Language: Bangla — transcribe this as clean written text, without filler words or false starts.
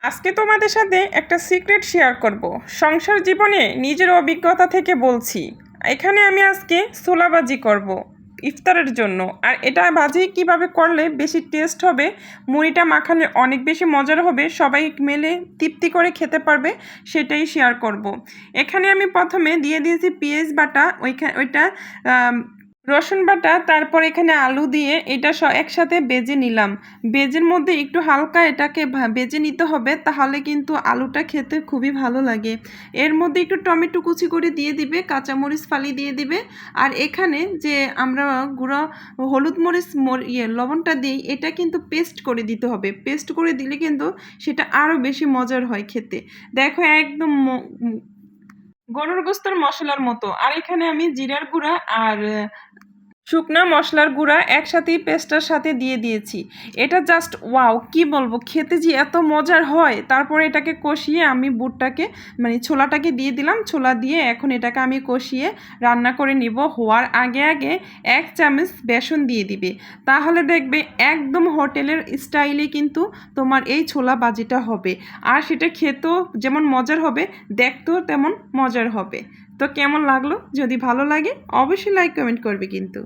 আজকে তোমাদের সাথে একটা সিক্রেট শেয়ার করব। সংসার জীবনে নিজের অভিজ্ঞতা থেকে বলছি। এখানে আমি আজকে ছোলা ভাজি করব ইফতারের জন্য। আর এটা ভাজি কিভাবে করলে বেশি টেস্ট হবে, মুড়িটা মাখালে অনেক বেশি মজার হবে, সবাই মিলে তৃপ্তি করে খেতে পারবে, সেটাই শেয়ার করব। এখানে আমি প্রথমে দিয়ে দিয়েছি পেঁয়াজ বাটা, ওইটা রসুন বাটা, তারপর এখানে আলু দিয়ে এটা একসাথে বেজে নিলাম। বেজের মধ্যে একটু হালকা এটাকে বেজে নিতে হবে, তাহলে কিন্তু আলুটা খেতে খুবই ভালো লাগে। এর মধ্যে একটু টমেটো কুচি করে দিয়ে দিবে, কাঁচামরিচ ফালি দিয়ে দিবে। আর এখানে যে আমরা গুঁড়ো হলুদ মরিচ লবণটা দিই, এটা কিন্তু পেস্ট করে দিতে হবে। পেস্ট করে দিলে কিন্তু সেটা আরও বেশি মজার হয় খেতে। দেখো একদম গরুর গোস্তের মশলার মতো। আর এখানে আমি জিরার গুঁড়া আর শুকনা মশলার গুঁড়া একসাথেই পেস্টার সাথে দিয়ে দিয়েছি। এটা জাস্ট ওয়াও, কি বলবো, খেতে যে এত মজার হয়। তারপরে এটাকে কষিয়ে আমি বুটটাকে ছোলাটাকে দিয়ে দিলাম। ছোলা দিয়ে এখন এটাকে আমি কষিয়ে রান্না করে নিব। হওয়ার আগে আগে 1 চামচ বেসন দিয়ে দিবে, তাহলে দেখবে একদম হোটেলের স্টাইলে কিন্তু তোমার এই ছোলা ভাজিটা হবে। আর সেটা খেতেও যেমন মজার হবে, দেখতেও তেমন মজার হবে। তো কেমন লাগলো? যদি ভালো লাগে অবশ্যই লাইক কমেন্ট করবে কিন্তু।